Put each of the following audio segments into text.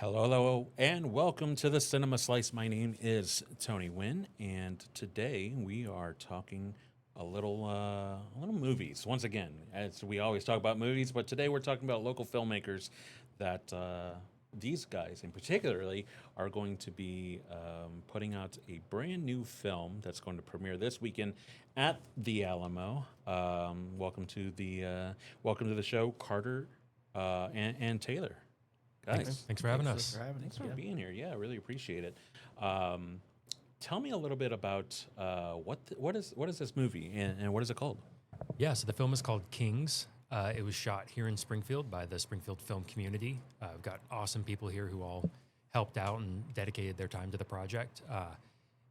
Hello, and welcome to the Cinema Slice. My name is Tony Wynn, and today we are talking a little movies. Once again, as we always talk about movies, but today we're talking about local filmmakers that these guys, in particularly, are going to be putting out a brand new film that's going to premiere this weekend at the Alamo. Welcome to the show, Carter and Taylor. Guys, Thanks for having us. thanks for being here. Yeah, I really appreciate it. Tell me a little bit about what is this movie and what is it called? Yeah, so the film is called Kings. It was shot here in Springfield by the Springfield film community. I've got awesome people here who all helped out and dedicated their time to the project.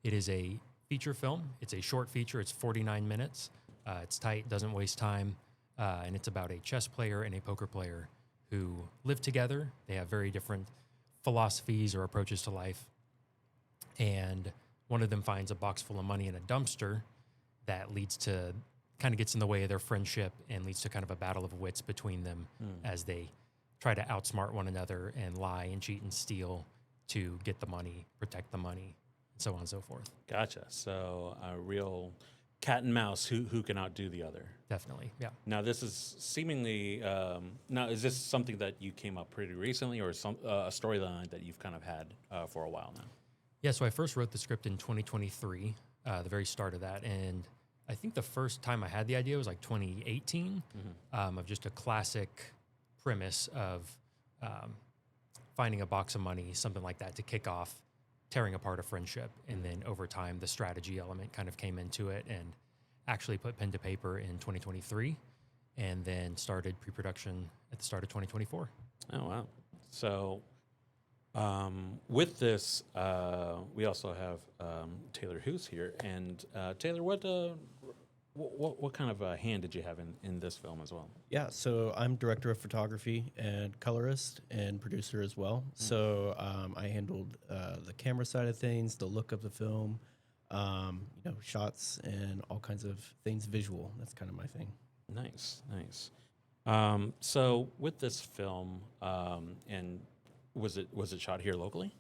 It is a feature film. It's a short feature. It's 49 minutes. It's tight, doesn't waste time, and it's about a chess player and a poker player who live together. They have very different philosophies or approaches to life. And one of them finds a box full of money in a dumpster that kind of gets in the way of their friendship and leads to kind of a battle of wits between them as they try to outsmart one another and lie and cheat and steal to get the money, protect the money, and so on and so forth. Gotcha. So a real cat and mouse who can outdo the other. Definitely, yeah. Now this is seemingly now is this something that you came up pretty recently, or a storyline that you've kind of had for a while now? Yeah, so I first wrote the script in 2023, the very start of that, and I think the first time I had the idea was like 2018, of just a classic premise of finding a box of money, something like that, to kick off tearing apart a friendship. And then over time, the strategy element kind of came into it, and actually put pen to paper in 2023, and then started pre-production at the start of 2024. Oh, wow. So with this, we also have Taylor who's here. And Taylor, what kind of a hand did you have in this film as well? Yeah, so I'm director of photography and colorist and producer as well. So I handled the camera side of things, the look of the film, shots and all kinds of things visual. That's kind of my thing. Nice. So with this film, and was it shot here locally?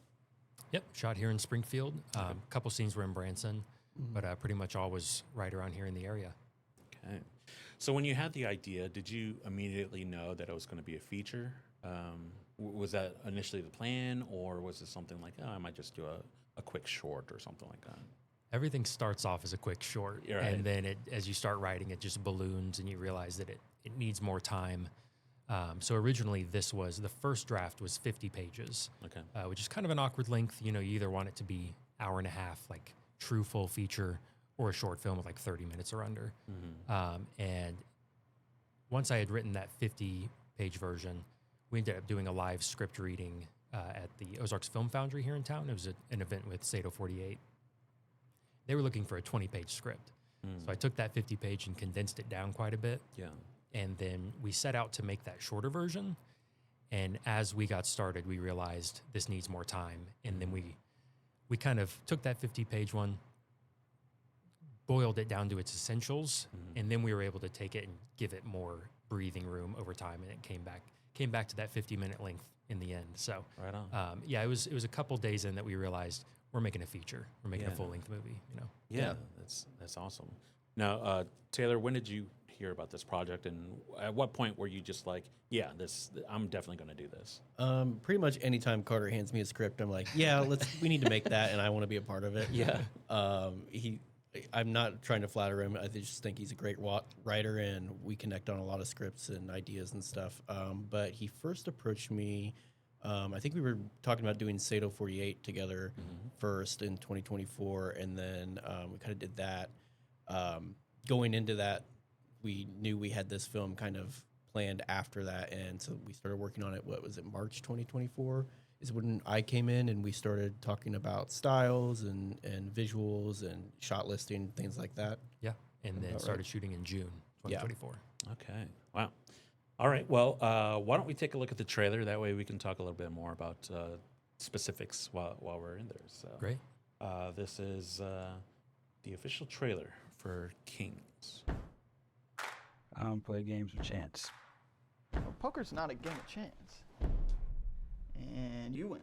Yep, shot here in Springfield. A couple scenes were in Branson, but pretty much all was right around here in the area. Okay. So when you had the idea, did you immediately know that it was going to be a feature? Was that initially the plan, or was it something like, I might just do a quick short or something like that? Everything starts off as a quick short, You're right. and then as you start writing, it just balloons, and you realize that it needs more time. So originally, the first draft was 50 pages, Okay. Which is kind of an awkward length. You either want it to be hour and a half, like true full feature, or a short film with like 30 minutes or under. And once I had written that 50-page version, we ended up doing a live script reading at the Ozarks Film Foundry here in town. It was an event with Sato 48. They were looking for a 20-page script. So I took that 50-page and condensed it down quite a bit. Yeah. And then we set out to make that shorter version. And as we got started, we realized this needs more time. And then we kind of took that 50-page one, boiled it down to its essentials, and then we were able to take it and give it more breathing room over time. And it came back to that 50-minute length in the end. So Right on. it was a couple days in that we realized we're making a feature. We're making a full-length movie, Yeah. That's awesome. Now, Taylor, when did you hear about this project, and at what point were you just like, yeah, I'm definitely going to do this? Pretty much anytime Carter hands me a script, I'm like, yeah, we need to make that, and I want to be a part of it. Yeah. I'm not trying to flatter him. I just think he's a great writer, and we connect on a lot of scripts and ideas and stuff. But he first approached me. I think we were talking about doing Sato 48 together first in 2024, and then we kind of did that. Going into that, we knew we had this film kind of planned after that, and so we started working on it. What was it, March 2024 is when I came in, and we started talking about styles and visuals and shot listing, things like that. Yeah, and then started shooting in June 2024. Okay. Wow. All right. Well, why don't we take a look at the trailer? That way we can talk a little bit more about specifics while we're in there. So Great. This is the official trailer for Kings. I don't play games with chance. Well, poker's not a game of chance. And you win.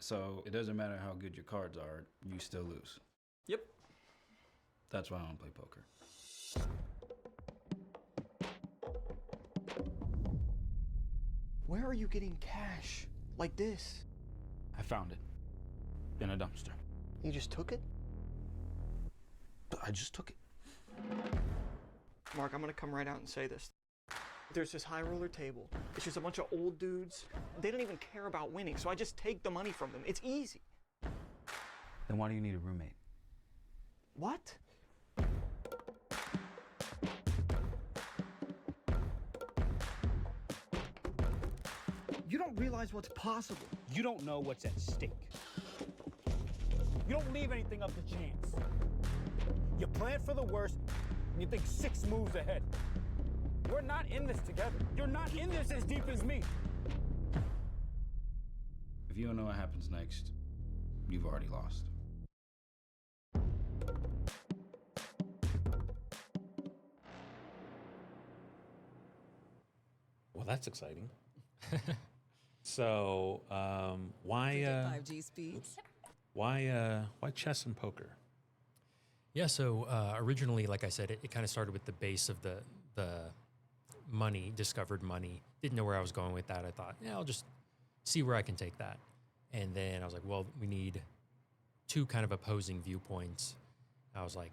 So it doesn't matter how good your cards are, you still lose. Yep. That's why I don't play poker. Where are you getting cash like this? I found it in a dumpster. You just took it? I just took it. Mark, I'm gonna come right out and say this. There's this high roller table. It's just a bunch of old dudes. They don't even care about winning, so I just take the money from them. It's easy. Then why do you need a roommate? What? You don't realize what's possible. You don't know what's at stake. You don't leave anything up to chance. You plan for the worst, and you think 6 moves ahead. We're not in this together. You're not in this as deep as me. If you don't know what happens next, you've already lost. Well, that's exciting. So, why 5G speeds. why chess and poker? Yeah, so originally, like I said, it kind of started with the base of the money, discovered money. Didn't know where I was going with that. I thought, yeah, I'll just see where I can take that. And then I was like, well, we need 2 kind of opposing viewpoints. I was like,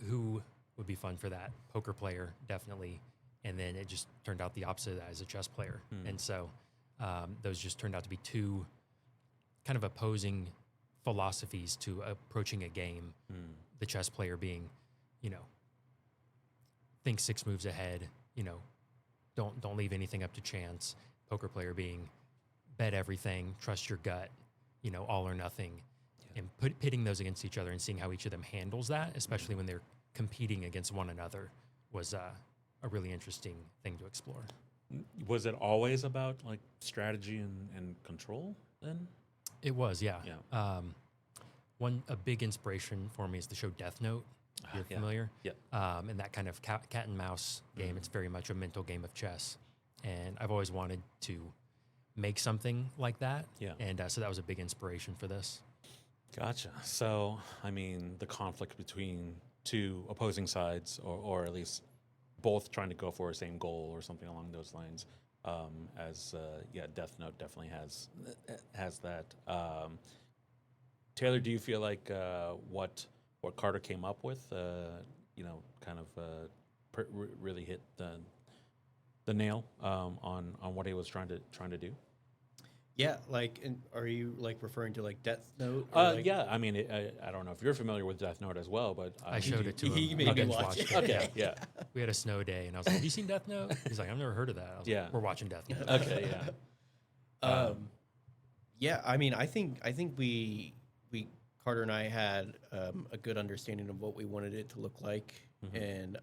who would be fun for that? Poker player, definitely. And then it just turned out the opposite as a chess player. And so those just turned out to be 2 kind of opposing philosophies to approaching a game. The chess player being, think 6 moves ahead, don't leave anything up to chance. Poker player being bet everything, trust your gut, all or nothing. And pitting those against each other and seeing how each of them handles that, especially when they're competing against one another, was a really interesting thing to explore. Was it always about like strategy and control then? It was, yeah. Yeah. A big inspiration for me is the show Death Note. You're Yeah. familiar? Yeah. And that kind of cat and mouse game. It's very much a mental game of chess. And I've always wanted to make something like that. Yeah. And so that was a big inspiration for this. Gotcha. So, I mean, the conflict between 2 opposing sides, or at least both trying to go for a same goal or something along those lines. Death Note definitely has that. Taylor, do you feel like what Carter came up with, really hit the nail on what he was trying to do? Yeah, are you referring to Death Note? Or Yeah, I mean, I don't know if you're familiar with Death Note as well, but I showed it to him. he made me binge watch watched it. Okay, yeah, We had a snow day, and I was like, have you seen Death Note? He's like, I've never heard of that. I was Yeah. like, we're watching Death Note. okay, yeah. Yeah, I mean, I think we Carter and I had a good understanding of what we wanted it to look like, and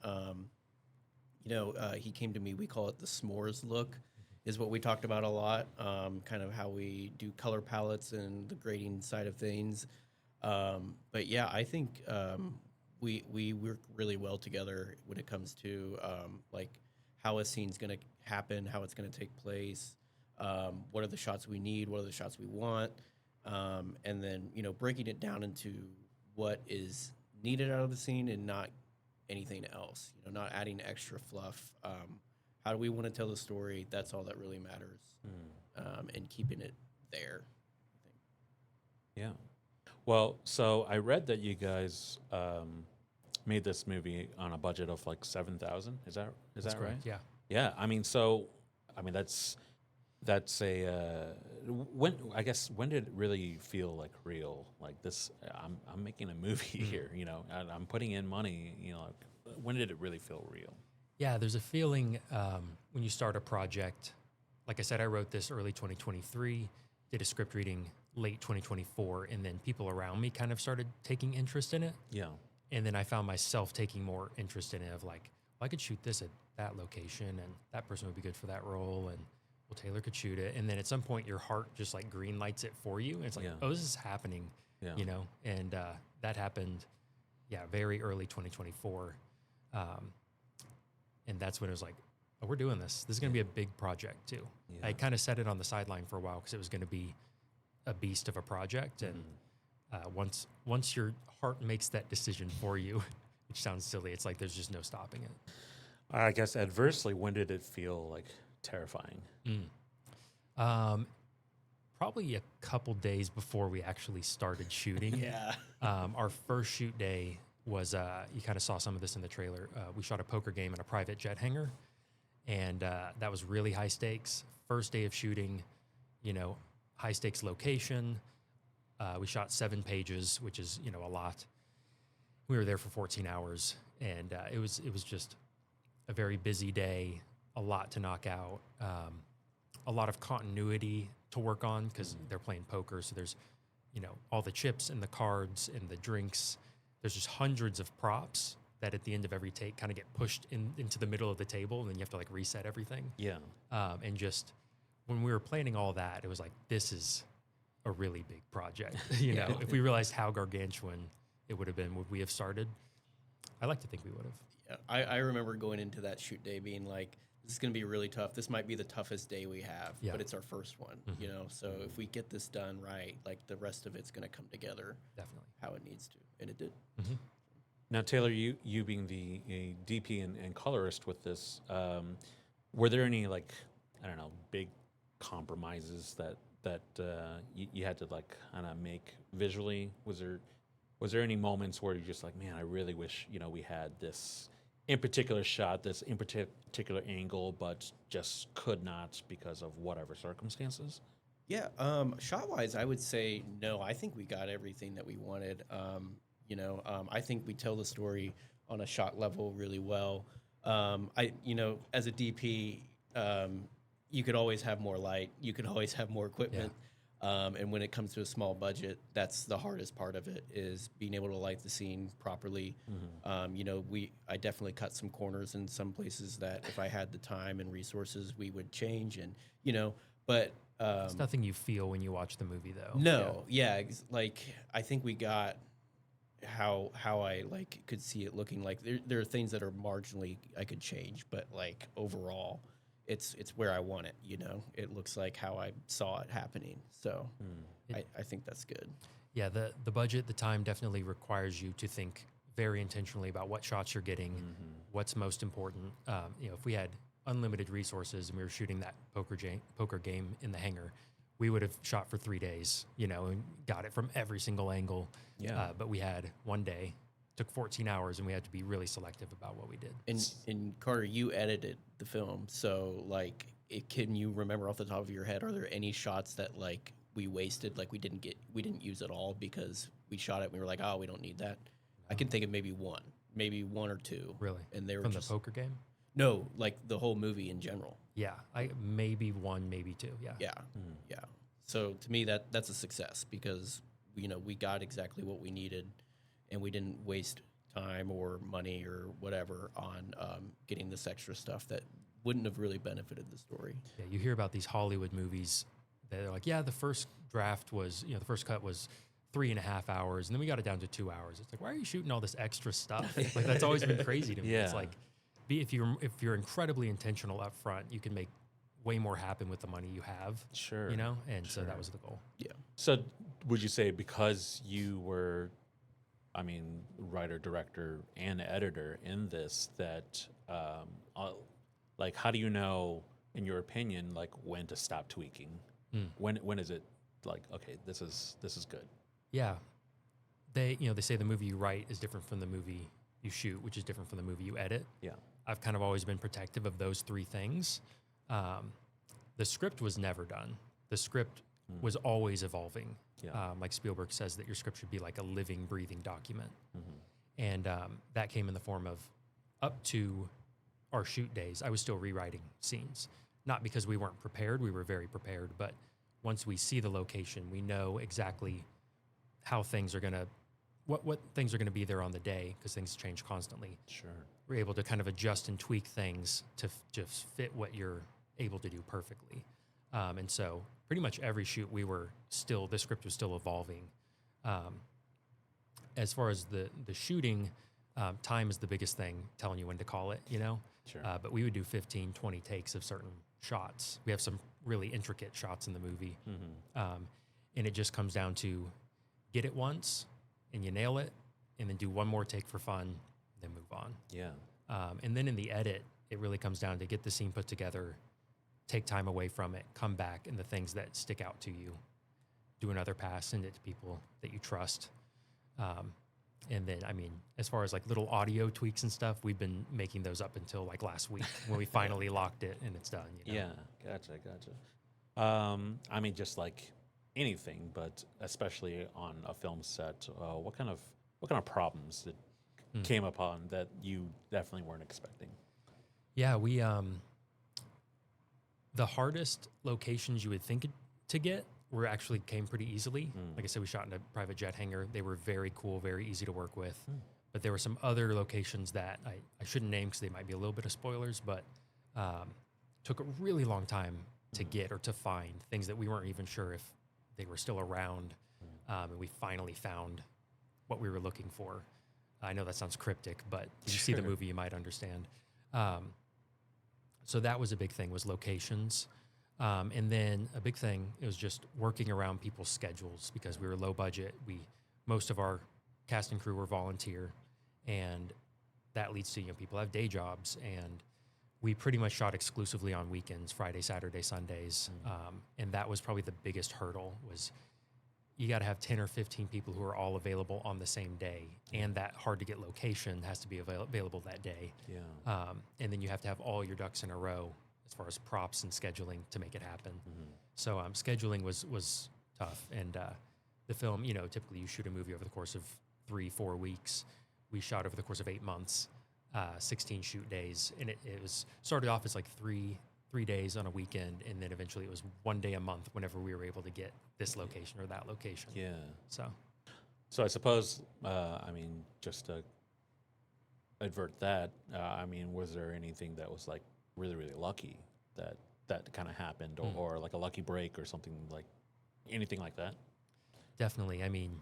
he came to me. We call it the s'mores look, is what we talked about a lot. Kind of how we do color palettes and the grading side of things. But yeah, I think we work really well together when it comes to how a scene's going to happen, how it's going to take place. What are the shots we need? What are the shots we want? And then, breaking it down into what is needed out of the scene and not anything else, not adding extra fluff. How do we want to tell the story? That's all that really matters. And keeping it there, I think. Yeah. Well, so I read that you guys made this movie on a budget of like $7,000. Is that right? Correct, yeah. Yeah. I mean, that's a when did it really feel like real? Like this, I'm making a movie here. And I'm putting in money. When did it really feel real? Yeah, there's a feeling when you start a project. Like I said, I wrote this early 2023, did a script reading late 2024, and then people around me kind of started taking interest in it. Yeah. And then I found myself taking more interest in it of like, well, I could shoot this at that location, and that person would be good for that role, and well, Taylor could shoot it. And then at some point, your heart just like green lights it for you. And it's like, Yeah. oh, this is happening, Yeah. And that happened, very early 2024. And that's when it was like, oh, we're doing this. This is going to be a big project too. Yeah. I kind of set it on the sideline for a while because it was going to be a beast of a project. And once your heart makes that decision for you, which sounds silly, it's like there's just no stopping it. I guess adversely, when did it feel like terrifying? Probably a couple days before we actually started shooting. Yeah. Our first shoot day was, you kind of saw some of this in the trailer. We shot a poker game in a private jet hangar, and that was really high stakes. First day of shooting, high stakes location. We shot 7 pages, which is, a lot. We were there for 14 hours, and it was just a very busy day, a lot to knock out, a lot of continuity to work on because they're playing poker. So there's, all the chips and the cards and the drinks. There's just hundreds of props that at the end of every take kind of get pushed into the middle of the table, and then you have to like reset everything. Yeah. And just when we were planning all that, it was like, this is a really big project. If we realized how gargantuan it would have been, would we have started? I like to think we would have. Yeah, I remember going into that shoot day being like, this is going to be really tough. This might be the toughest day we have, but it's our first one, So if we get this done right, like the rest of it's going to come together Definitely how it needs to, and it did. Now, Taylor, you being the DP and colorist with this, were there any big compromises that you had to kind of make visually? Was there any moments where you're just like, man, I really wish we had this in particular shot, this in particular angle, but just could not because of whatever circumstances? Yeah, shot-wise, I would say no. I think we got everything that we wanted. I think we tell the story on a shot level really well. As a DP, you could always have more light. You could always have more equipment. And when it comes to a small budget, that's the hardest part of it, is being able to light the scene properly. I definitely cut some corners in some places that if I had the time and resources, we would change. And, but it's nothing you feel when you watch the movie, though. no, I think we got how I could see it looking like. There are things that are marginally I could change, but overall, it's where I want it. It looks like how I saw it happening. So I think that's good. Yeah, the budget, the time definitely requires you to think very intentionally about what shots you're getting, what's most important. If we had unlimited resources and we were shooting that poker game in the hangar, we would have shot for 3 days, and got it from every single angle. Yeah. But we had one day, took 14 hours, and we had to be really selective about what we did. And Carter, you edited the film, so can you remember off the top of your head? Are there any shots that we wasted, we didn't use at all because we shot it and we were like, oh, we don't need that? I can think of maybe one or two. Really? And they were from just, the poker game? No, the whole movie in general. Yeah, maybe one, maybe two. Yeah. Yeah, yeah. So to me, that's a success because we got exactly what we needed, and we didn't waste time or money or whatever on getting this extra stuff that wouldn't have really benefited the story. Yeah, you hear about these Hollywood movies that are like, yeah, the first draft was, the first cut was 3.5 hours, and then we got it down to 2 hours. It's like, why are you shooting all this extra stuff? That's always been crazy to me. Yeah. It's like, if you're incredibly intentional up front, you can make way more happen with the money you have. Sure. And so that was the goal. Yeah. So would you say because you were, writer, director, and editor in this, that how do you know, in your opinion, when to stop tweaking? When is it okay, this is good? Yeah. They say the movie you write is different from the movie you shoot, which is different from the movie you edit. Yeah. I've kind of always been protective of those 3 things. The script was never done. The script was always evolving. Yeah. Like Spielberg says that your script should be like a living, breathing document. And that came in the form of, up to our shoot days, I was still rewriting scenes. Not because we weren't prepared, we were very prepared, but once we see the location, we know exactly how things are gonna, what things are gonna be there on the day, because things change constantly. Sure. We're able to kind of adjust and tweak things to just fit what you're able to do perfectly. And so pretty much every shoot the script was still evolving. As far as the shooting, time is the biggest thing, telling you when to call it, Sure. But we would do 15, 20 takes of certain shots. We have some really intricate shots in the movie. And it just comes down to get it once and you nail it, and then do one more take for fun, then move on. Yeah. And then in the edit, it really comes down to get the scene put together, take time away from it, come back, and the things that stick out to you, do another pass, send it to people that you trust. And then, I mean, as far as like little audio tweaks and stuff, we've been making those up until like last week when we finally locked it and it's done. You know? Yeah. Gotcha. I mean, just like anything, but especially on a film set, what kind of problems that came upon that you definitely weren't expecting? Yeah, we the hardest locations you would think to get were actually came pretty easily. Like I said, we shot in a private jet hangar. They were very cool, very easy to work with. But there were some other locations that I shouldn't name because they might be a little bit of spoilers, but took a really long time to get or to find, things that we weren't even sure if they were still around. And we finally found what we were looking for. I know that sounds cryptic, but if you see the movie, you might understand. So that was a big thing, was locations. And then a big thing, it was just working around people's schedules because we were low budget. Most of our cast and crew were volunteer, and that leads to, people have day jobs, and we pretty much shot exclusively on weekends, Friday, Saturday, Sundays. And that was probably the biggest hurdle, was you got to have 10 or 15 people who are all available on the same day, and that hard to get location has to be available that day. Yeah. And then you have to have all your ducks in a row as far as props and scheduling to make it happen. So scheduling was tough. And the film, typically you shoot a movie over the course of 3-4 weeks. We shot over the course of 8 months, 16 shoot days. And it was started off as like three days on a weekend, and then eventually it was 1 day a month whenever we were able to get this location or that location. Yeah. So I suppose, just to advert that, was there anything that was like really, really lucky that kind of happened, or like a lucky break or something, like anything like that? Definitely. I mean,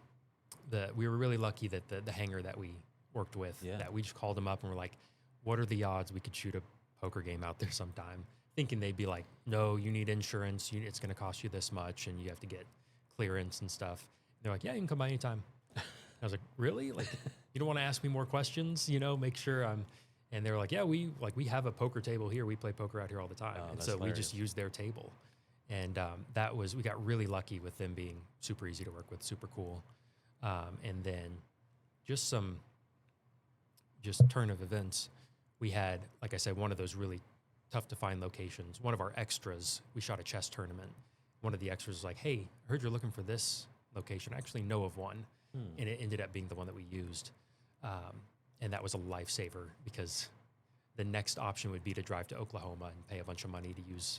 we were really lucky that the hangar that we worked with, that we just called them up and were like, what are the odds we could shoot a poker game out there sometime? Thinking they'd be like, no, you need insurance. It's going to cost you this much, and you have to get clearance and stuff. And they're like, yeah, you can come by anytime. I was like, really? Like, you don't want to ask me more questions? Make sure I'm. And they were like, yeah, we have a poker table here. We play poker out here all the time. Oh, and that's so hilarious. we just used their table. And we got really lucky with them being super easy to work with, super cool. And then just turn of events. We had, like I said, one of those really tough to find locations. One of our extras, we shot a chess tournament. One of the extras was like, hey, I heard you're looking for this location. I actually know of one. And it ended up being the one that we used. And that was a lifesaver, because the next option would be to drive to Oklahoma and pay a bunch of money to use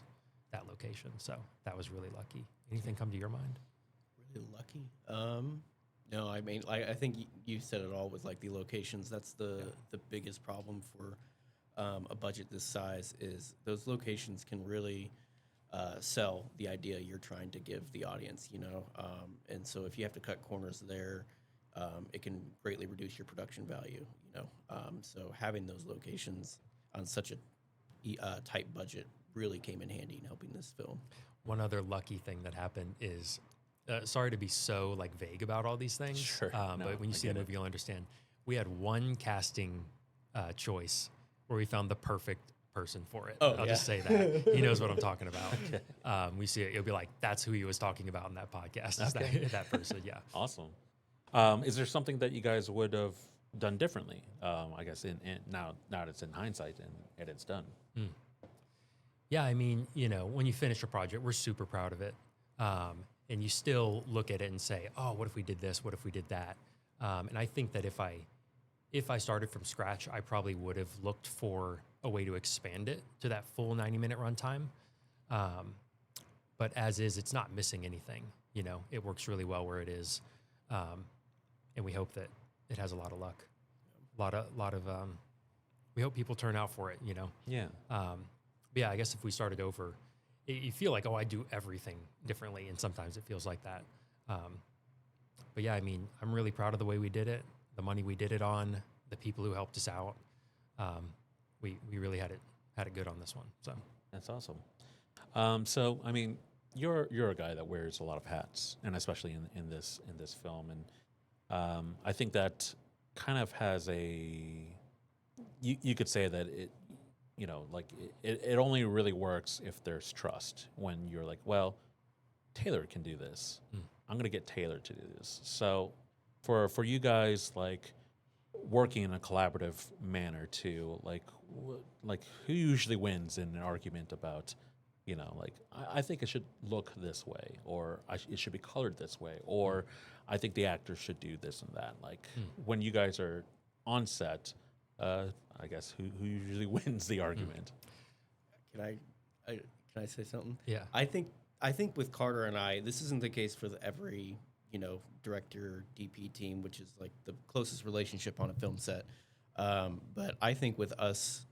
that location. So that was really lucky. Anything come to your mind? Really lucky? No, I think you said it all with like the locations. That's the biggest problem for a budget this size, is those locations can really sell the idea you're trying to give the audience, and so if you have to cut corners there, it can greatly reduce your production value, so having those locations on such a tight budget really came in handy in helping this film. One other lucky thing that happened is, sorry to be so like vague about all these things, Sure. but when you see the movie, you'll understand. We had one casting choice where we found the perfect person for it. I'll just say that. He knows what I'm talking about. We see it. It'll be like, that's who he was talking about in that podcast. Is that person, yeah. Awesome. Is there something that you guys would have done differently? I guess now it's in hindsight and it's done. Yeah, I mean, when you finish a project, we're super proud of it. And you still look at it and say, oh, what if we did this? What if we did that? And I think that if I started from scratch, I probably would have looked for a way to expand it to that full 90-minute runtime. But as is, it's not missing anything. It works really well where it is. And we hope that it has a lot of luck. We hope people turn out for it, Yeah. But yeah, I guess if we started over, you feel like, oh, I do everything differently. And sometimes it feels like that. But yeah, I mean, I'm really proud of the way we did it, the money we did it on, the people who helped us out. We really had it good on this one. So That's awesome. So, I mean, you're a guy that wears a lot of hats, and especially in this film, and I think that kind of has a you could say that it like it only really works if there's trust when you're like, well, Taylor can do this. I'm gonna get Taylor to do this. So for you guys, like working in a collaborative manner too, like like who usually wins in an argument about, like I think it should look this way, or it should be colored this way, or I think the actors should do this and that. Like when you guys are on set, I guess who usually wins the argument? Can I say something? Yeah. I think with Carter and I, this isn't the case for every director DP team, which is like the closest relationship on a film set. But I think with us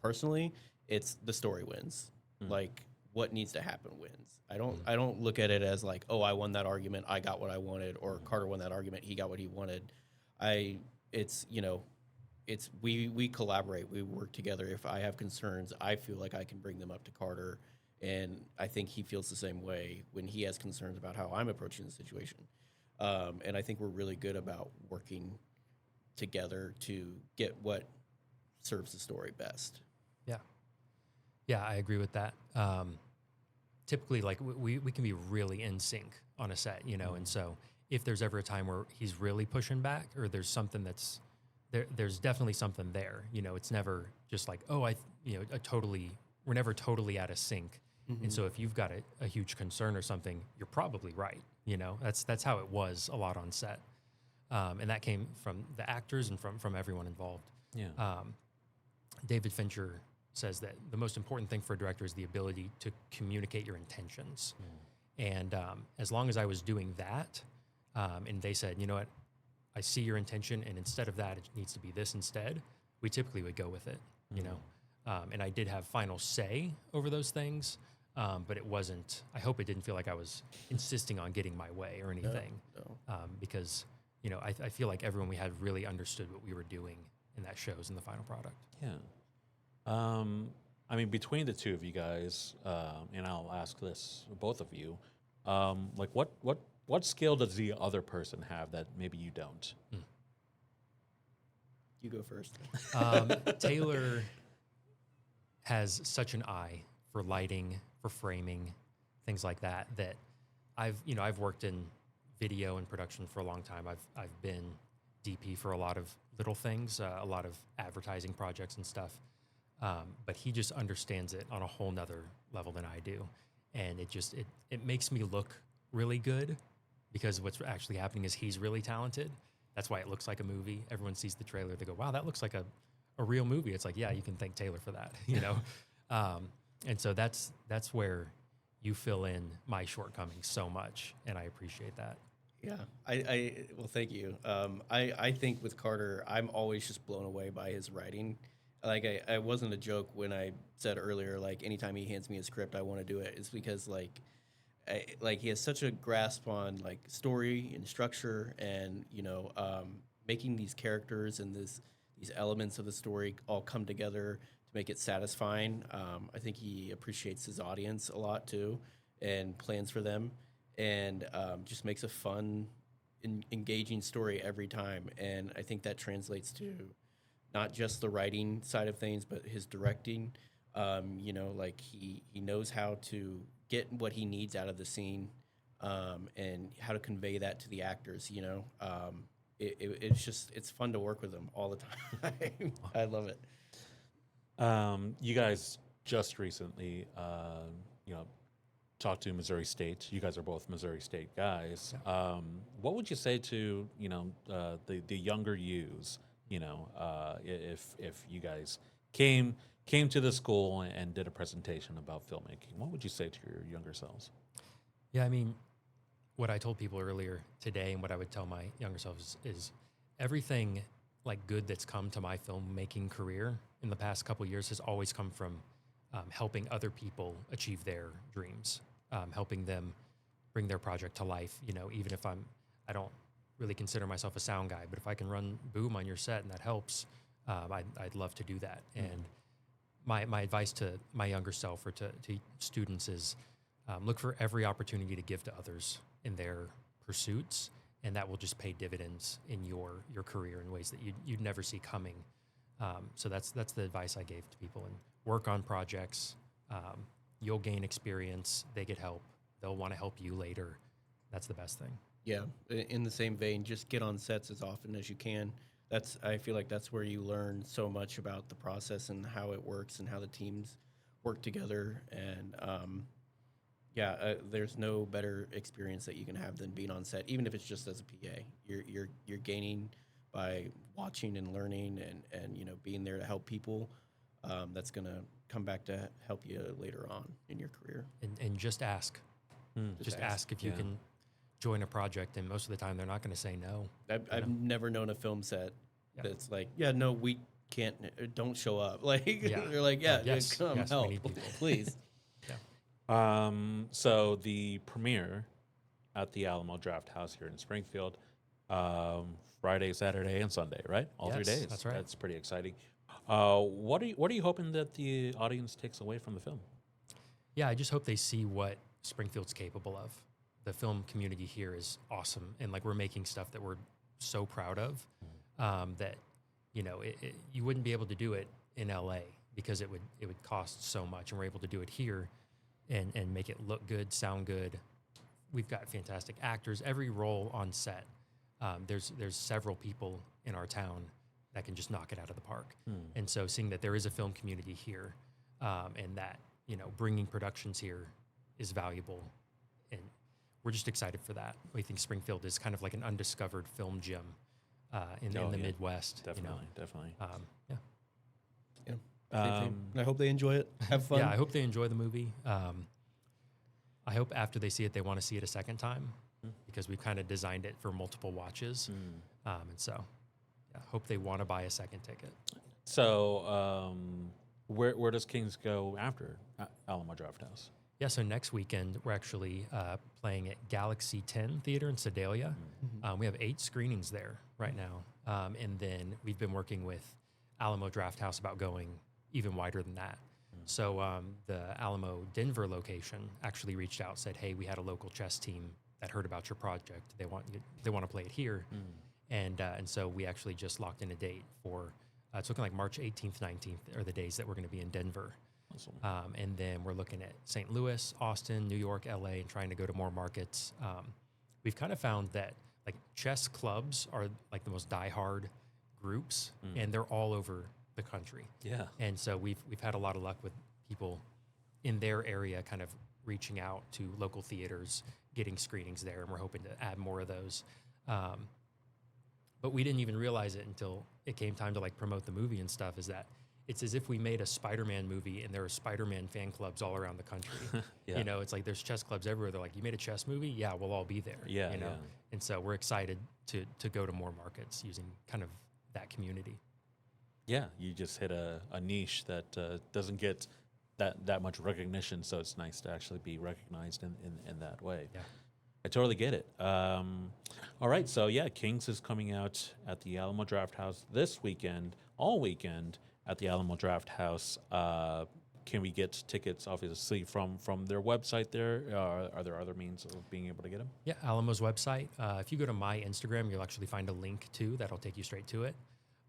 personally, it's the story wins. Like what needs to happen wins. I don't look at it as like, oh, I won that argument, I got what I wanted, or Carter won that argument, he got what he wanted. It's we collaborate, we work together. If I have concerns, I feel like I can bring them up to Carter, and I think he feels the same way when he has concerns about how I'm approaching the situation. And I think we're really good about working together to get what serves the story best. Yeah, I agree with that. Typically, like we can be really in sync on a set, and so if there's ever a time where he's really pushing back, or there's something that's there's definitely something there. It's never just like, oh, we're never totally out of sync. And so if you've got a huge concern or something, you're probably right. That's how it was a lot on set, and that came from the actors and from everyone involved. Yeah. David Fincher says that the most important thing for a director is the ability to communicate your intentions. And as long as I was doing that, and they said, you know what, I see your intention, and instead of that, it needs to be this instead, we typically would go with it, and I did have final say over those things, but it wasn't, I hope it didn't feel like I was insisting on getting my way or anything, because, I feel like everyone we had really understood what we were doing, and that shows in the final product. Yeah. I mean, between the two of you guys, and I'll ask this, both of you, like what skill does the other person have that maybe you don't? You go first. Taylor has such an eye for lighting, for framing, things like that, that I've worked in video and production for a long time. I've been DP for a lot of little things, a lot of advertising projects and stuff. But he just understands it on a whole nother level than I do. And it makes me look really good, because what's actually happening is he's really talented. That's why it looks like a movie. Everyone sees the trailer, they go, wow, that looks like a real movie. It's like, yeah, you can thank Taylor for that, And so that's where you fill in my shortcomings so much, and I appreciate that. Yeah, well, thank you. I think with Carter, I'm always just blown away by his writing. Like I wasn't a joke when I said earlier, like anytime he hands me a script, I want to do it. It's because like he has such a grasp on like story and structure, and making these characters and these elements of the story all come together to make it satisfying. I think he appreciates his audience a lot too, and plans for them, and just makes a fun, engaging story every time. And I think that translates to not just the writing side of things, but his directing. Like he knows how to get what he needs out of the scene, and how to convey that to the actors. It's fun to work with him all the time. I love it. You guys just recently, talked to Missouri State. You guys are both Missouri State guys. Yeah. What would you say to the younger yous? If you guys came to the school and did a presentation about filmmaking, what would you say to your younger selves? Yeah, I mean, what I told people earlier today and what I would tell my younger selves is everything like good that's come to my filmmaking career in the past couple of years has always come from helping other people achieve their dreams, helping them bring their project to life. Even if I don't really consider myself a sound guy, but if I can run boom on your set and that helps, I'd love to do that. And my advice to my younger self or to students is look for every opportunity to give to others in their pursuits, and that will just pay dividends in your career in ways that you'd never see coming. So that's the advice I gave to people. And work on projects. You'll gain experience. They get help. They'll want to help you later. That's the best thing. Yeah, in the same vein, just get on sets as often as you can. I feel like that's where you learn so much about the process and how it works and how the teams work together. And there's no better experience that you can have than being on set, even if it's just as a PA. You're gaining by watching and learning and being there to help people. That's gonna come back to help you later on in your career. And just ask. Just ask if you can join a project, and most of the time they're not going to say no. I've never known a film set that's like, no, we can't, don't show up. Like, they're like, come yes, help, we need people. please. So the premiere at the Alamo Drafthouse here in Springfield, Friday, Saturday, and Sunday, right? All 3 days. That's right. That's pretty exciting. What are you hoping that the audience takes away from the film? Yeah, I just hope they see what Springfield's capable of. The film community here is awesome, and like we're making stuff that we're so proud of. That you wouldn't be able to do it in LA because it would cost so much, and we're able to do it here and make it look good, sound good. We've got fantastic actors. Every role on set, there's several people in our town that can just knock it out of the park. And so seeing that there is a film community here, and that bringing productions here is valuable, and we're just excited for that. We think Springfield is kind of like an undiscovered film gem in the Midwest. Definitely. I hope they enjoy it. Have fun. Yeah, I hope they enjoy the movie. I hope after they see it, they want to see it a second time, because we've kind of designed it for multiple watches. And so, hope they want to buy a second ticket. So, where does Kings go after Alamo Drafthouse? Yeah, so next weekend, we're actually playing at Galaxy 10 Theater in Sedalia. We have 8 screenings there right now. And then we've been working with Alamo Drafthouse about going even wider than that. So the Alamo Denver location actually reached out, said, hey, we had a local chess team that heard about your project. They want to play it here. And so we actually just locked in a date for, it's looking like March 18th, 19th are the days that we're going to be in Denver. Awesome. And then we're looking at St. Louis, Austin, New York, LA, and trying to go to more markets. We've kind of found that like chess clubs are like the most diehard groups, and they're all over the country. Yeah. And so we've had a lot of luck with people in their area kind of reaching out to local theaters, getting screenings there, and we're hoping to add more of those. But we didn't even realize it until it came time to like promote the movie and stuff, is that it's as if we made a Spider-Man movie and there are Spider-Man fan clubs all around the country. It's like there's chess clubs everywhere. They're like, you made a chess movie? Yeah, we'll all be there. And so we're excited to go to more markets using kind of that community. Yeah, you just hit a niche that doesn't get that much recognition, so it's nice to actually be recognized in that way. Yeah. I totally get it. All right, so Kings is coming out at the Alamo Drafthouse this weekend, all weekend at the Alamo Drafthouse. Can we get tickets, obviously, from their website there? Are there other means of being able to get them? Yeah, Alamo's website. If you go to my Instagram, you'll actually find a link too that'll take you straight to it.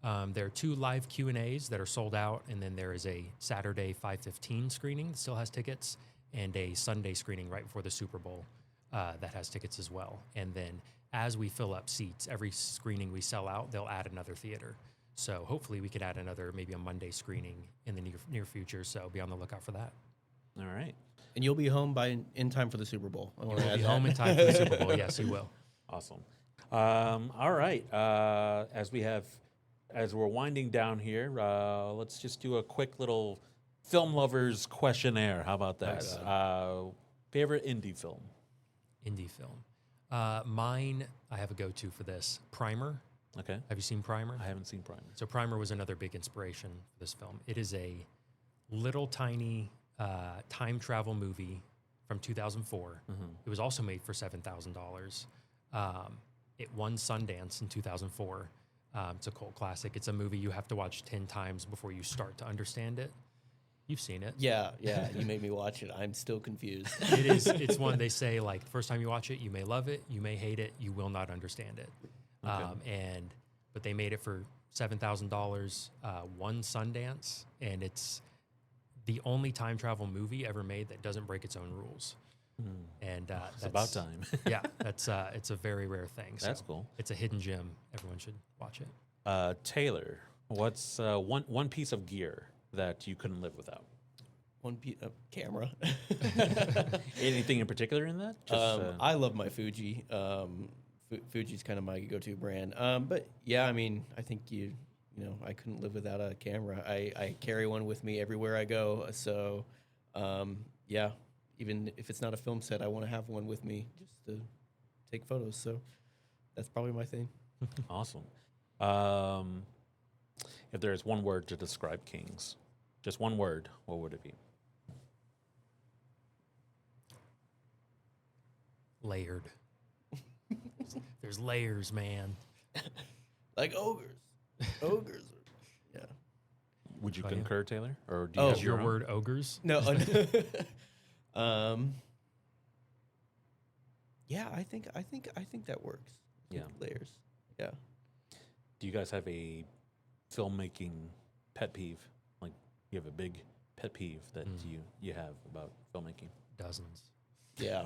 There are 2 live Q&As that are sold out, and then there is a Saturday 5:15 screening that still has tickets, and a Sunday screening right before the Super Bowl that has tickets as well. And then as we fill up seats, every screening we sell out, they'll add another theater. So hopefully we could add another, maybe a Monday screening in the near future. So be on the lookout for that. All right. And you'll be home in time for the Super Bowl. We'll be home in time for the Super Bowl. Yes, you will. Awesome. All right. As we're winding down here, let's just do a quick little film lovers questionnaire. How about that? Favorite indie film? Indie film. Mine, I have a go-to for this. Primer. Okay. Have you seen Primer? I haven't seen Primer. So Primer was another big inspiration for this film. It is a little tiny time travel movie from 2004. It was also made for $7,000. It won Sundance in 2004. It's a cult classic. It's a movie you have to watch 10 times before you start to understand it. You've seen it. Yeah, you made me watch it. I'm still confused. It is. It's one they say like the first time you watch it, you may love it, you may hate it, you will not understand it. But they made it for $7,000, one Sundance, and it's the only time travel movie ever made that doesn't break its own rules. And It's about time. yeah, it's a very rare thing. So That's cool. It's a hidden gem. Everyone should watch it. Taylor, what's one piece of gear that you couldn't live without? Camera. Anything in particular in that? I love my Fuji. Fuji's kind of my go-to brand. But yeah, I mean, I think I couldn't live without a camera. I carry one with me everywhere I go. So yeah, even if it's not a film set, I want to have one with me just to take photos. So that's probably my thing. Awesome. If there's one word to describe Kings, just one word, what would it be? Layered. There's layers, man. Like ogres. Ogres. Yeah. Would you Oh, yeah. concur, Taylor? Or do you Oh, have Is your own? word ogres? No. Yeah, I think that works. Yeah. Layers. Yeah. Do you guys have a filmmaking pet peeve? Like, you have a big pet peeve that you have about filmmaking? Dozens. Yeah.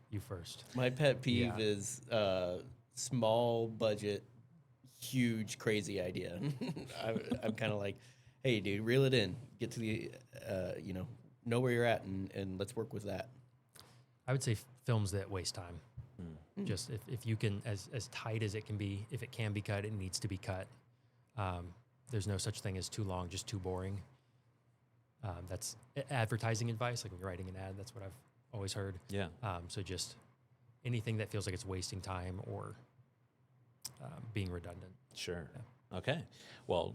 You first. My pet peeve Yeah. is small budget, huge, crazy idea. I'm kind of like, hey, dude, reel it in. Get to the, know where you're at and let's work with that. I would say films that waste time. Just if you can, as tight as it can be, if it can be cut, it needs to be cut. There's no such thing as too long, just too boring. That's advertising advice. Like when you're writing an ad, that's what I've always heard. Yeah. So just anything that feels like it's wasting time or being redundant. Sure. Okay. Well,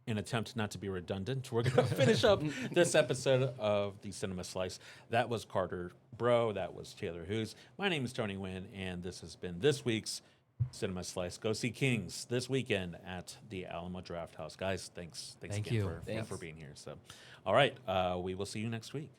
in attempt not to be redundant, we're going to finish up this episode of the Cinema Slice. That was Carter Breaux. That was Taylor Hughes. My name is Tony Wynn, and this has been this week's Cinema Slice. Go see Kings this weekend at the Alamo Drafthouse. Guys, thanks Thank again you. for being here. So, all right, we will see you next week.